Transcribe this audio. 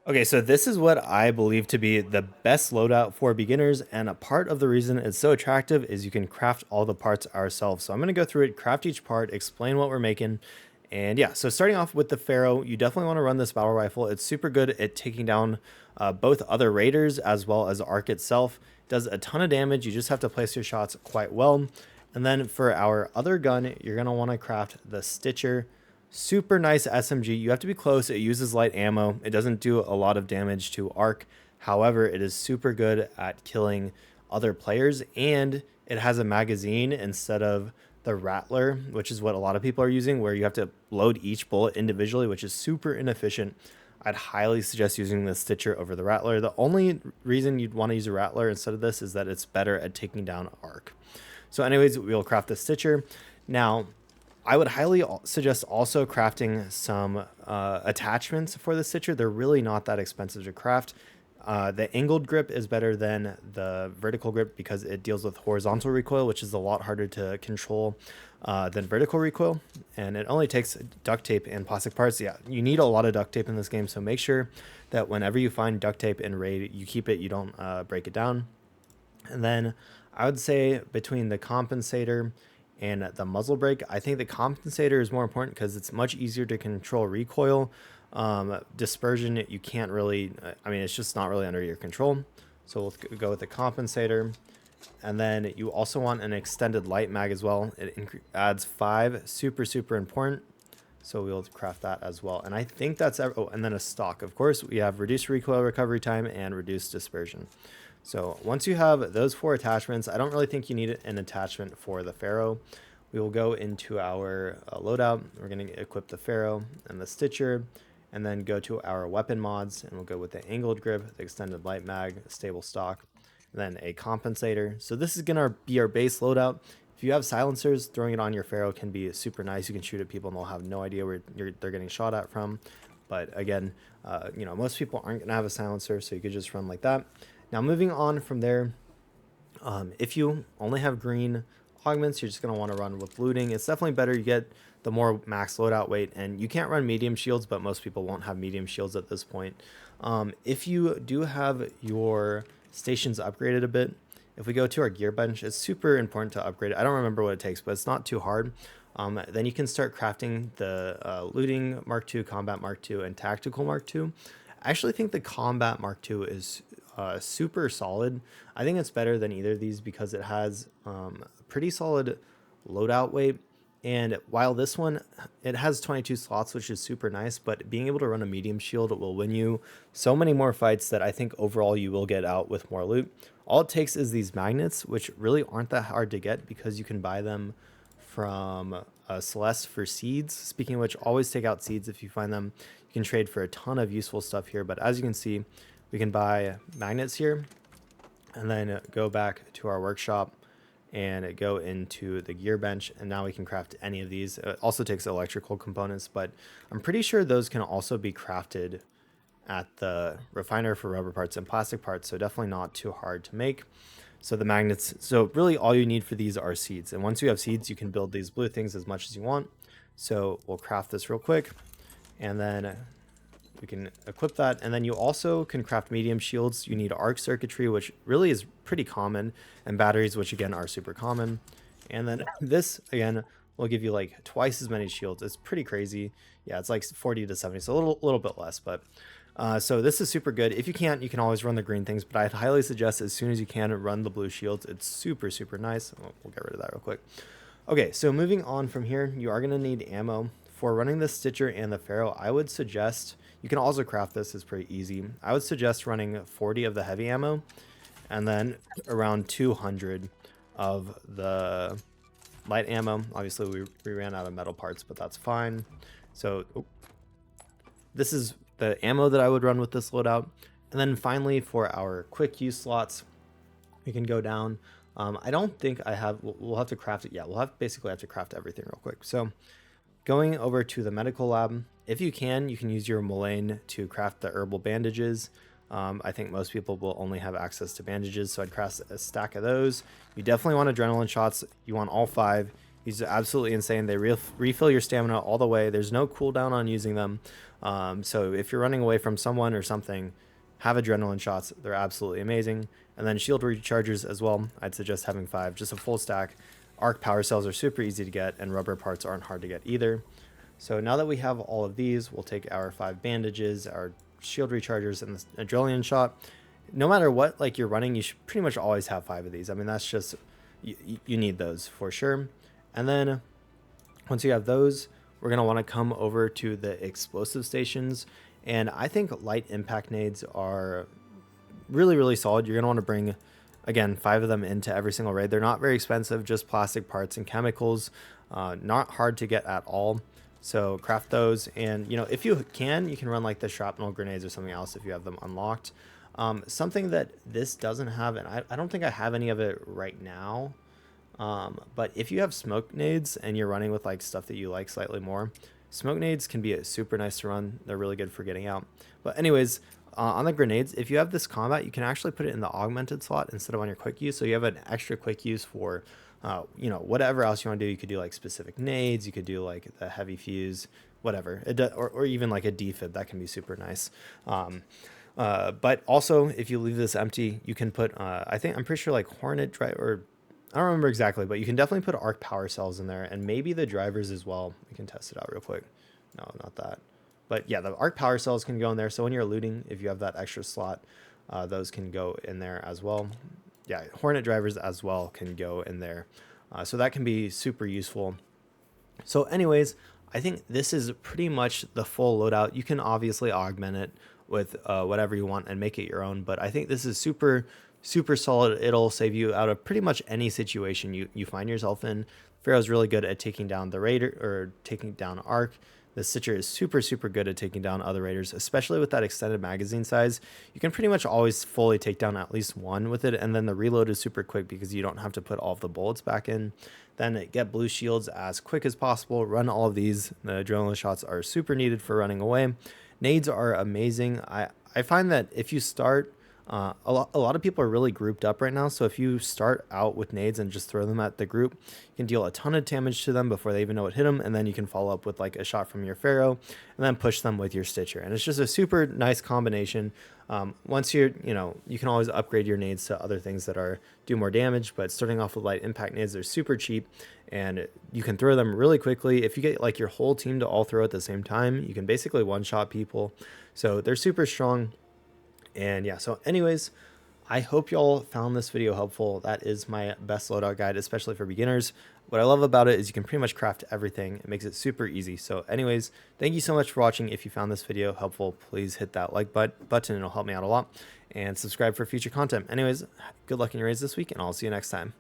Okay, so this is what I believe to be the best loadout for beginners, and a part of the reason it's so attractive is you can craft all the parts ourselves. So I'm going to go through it, craft each part, explain what we're making, and yeah, so starting off with the Pharaoh, you definitely want to run this battle rifle. It's super good at taking down both other raiders as well as Ark itself. It does a ton of damage, you just have to place your shots quite well. And then for our other gun, you're going to want to craft the Stitcher. Super nice SMG. You have to be close. It uses light ammo. It doesn't do a lot of damage to Arc. However, it is super good at killing other players, and it has a magazine instead of the Rattler, which is what a lot of people are using, where you have to load each bullet individually, which is super inefficient. I'd highly suggest using the Stitcher over the Rattler. The only reason you'd want to use a Rattler instead of this is that it's better at taking down Arc. So anyways, we'll craft the Stitcher. Now, I would highly suggest also crafting some attachments for the Stitcher. They're really not that expensive to craft. The angled grip is better than the vertical grip because it deals with horizontal recoil, which is a lot harder to control than vertical recoil. And it only takes duct tape and plastic parts. Yeah, you need a lot of duct tape in this game, so make sure that whenever you find duct tape in raid, you keep it, you don't break it down. And then I would say between the compensator and the muzzle brake, I think the compensator is more important because it's much easier to control recoil. Dispersion, you can't really, I mean, it's just not really under your control. So we'll go with the compensator. And then you also want an extended light mag as well. It adds 5, super important. So we'll craft that as well. And I think that's, oh, and then a stock. Of course, we have reduced recoil recovery time and reduced dispersion. So once you have those 4 attachments, I don't really think you need an attachment for the Pharaoh. We will go into our loadout. We're going to equip the Pharaoh and the Stitcher, and then go to our weapon mods, and we'll go with the angled grip, the extended light mag, stable stock, then a compensator. So this is going to be our base loadout. If you have silencers, throwing it on your Pharaoh can be super nice. You can shoot at people and they'll have no idea where they're getting shot at from. But again, most people aren't going to have a silencer, so you could just run like that. Now moving on from there, if you only have green augments, you're just going to want to run with looting. It's definitely better. You get the more max loadout weight, and you can't run medium shields, but most people won't have medium shields at this point. If you do have your stations upgraded a bit, if we go to our gear bench, it's super important to upgrade it. I don't remember what it takes, but it's not too hard. Then you can start crafting the looting Mark II, combat Mark II, and tactical Mark II. I actually think the combat Mark II is super solid. I think it's better than either of these because it has pretty solid loadout weight. And while this one, it has 22 slots, which is super nice, but being able to run a medium shield will win you so many more fights that I think overall you will get out with more loot. All it takes is these magnets, which really aren't that hard to get because you can buy them from Celeste for seeds. Speaking of which, always take out seeds if you find them. You can trade for a ton of useful stuff here, but as you can see, we can buy magnets here and then go back to our workshop and go into the gear bench, and now we can craft any of these. It also takes electrical components, but I'm pretty sure those can also be crafted at the refiner for rubber parts and plastic parts, so definitely not too hard to make. So the magnets, so really all you need for these are seeds, and once you have seeds, you can build these blue things as much as you want. So we'll craft this real quick, and then we can equip that. And then you also can craft medium shields. You need arc circuitry, which really is pretty common, and batteries, which again are super common. And then this again will give you like twice as many shields. It's pretty crazy. Yeah, it's like 40 to 70, so a little bit less, but so this is super good. If you can't, you can always run the green things, but I'd highly suggest as soon as you can run the blue shields. It's super nice. We'll get rid of that real quick. Okay, so moving on from here, you are going to need ammo. For running the Stitcher and the Pharaoh, I would suggest, you can also craft this, it's pretty easy. I would suggest running 40 of the heavy ammo and then around 200 of the light ammo. Obviously, we ran out of metal parts, but that's fine. So this is the ammo that I would run with this loadout. And then finally, for our quick use slots, we can go down. I don't think I have, we'll have to craft it. Yeah, basically have to craft everything real quick. So going over to the medical lab, if you can use your mulane to craft the herbal bandages. I think most people will only have access to bandages, so I'd craft a stack of those. You definitely want adrenaline shots. You want all 5. He's absolutely insane. They refill your stamina all the way. There's no cooldown on using them. So if you're running away from someone or something, have adrenaline shots. They're absolutely amazing. And then shield rechargers as well. I'd suggest having 5, just a full stack. Arc power cells are super easy to get, and rubber parts aren't hard to get either. So now that we have all of these, we'll take our 5 bandages, our shield rechargers, and the adrenaline shot. No matter what like you're running, you should pretty much always have 5 of these. I mean, that's just, you need those for sure. And then once you have those, we're going to want to come over to the explosive stations. And I think light impact nades are really, really solid. You're going to want to bring, again, 5 of them into every single raid. They're not very expensive, just plastic parts and chemicals. Not hard to get at all. So craft those. And, you know, if you can run like the shrapnel grenades or something else if you have them unlocked. Something that this doesn't have, and I don't think I have any of it right now. But if you have smoke nades and you're running with like stuff that you like slightly more, smoke nades can be super nice to run. They're really good for getting out. But anyways, on the grenades, if you have this combat, you can actually put it in the augmented slot instead of on your quick use. So you have an extra quick use for, you know, whatever else you want to do. You could do like specific nades. You could do like the heavy fuse, whatever. Or even like a defib. That can be super nice. But also, if you leave this empty, you can put, I'm pretty sure like Hornet drive, or I don't remember exactly, but you can definitely put arc power cells in there, and maybe the drivers as well. We can test it out real quick. No, not that. But yeah, the arc power cells can go in there. So when you're looting, if you have that extra slot, those can go in there as well. Yeah, Hornet drivers as well can go in there. So that can be super useful. So anyways, I think this is pretty much the full loadout. You can obviously augment it with whatever you want and make it your own, but I think this is super solid. It'll save you out of pretty much any situation you find yourself in. Pharaoh's really good at taking down the raider, or taking down Arc. The Stitcher is super good at taking down other raiders, especially with that extended magazine size. You can pretty much always fully take down at least one with it, and then the reload is super quick because you don't have to put all of the bullets back in. Then get blue shields as quick as possible. Run all of these. The adrenaline shots are super needed for running away. Nades are amazing. I find that if you start, a lot of people are really grouped up right now. So if you start out with nades and just throw them at the group, you can deal a ton of damage to them before they even know what hit them. And then you can follow up with like a shot from your Pharaoh and then push them with your Stitcher. And it's just a super nice combination. Once you can always upgrade your nades to other things that do more damage, but starting off with light impact nades, they're super cheap and you can throw them really quickly. If you get like your whole team to all throw at the same time, you can basically one-shot people. So they're super strong. And yeah, so anyways, I hope y'all found this video helpful. That is my best loadout guide, especially for beginners. What I love about it is you can pretty much craft everything. It makes it super easy. So anyways, thank you so much for watching. If you found this video helpful, please hit that like button. It'll help me out a lot. And subscribe for future content. Anyways, good luck in your raids this week, and I'll see you next time.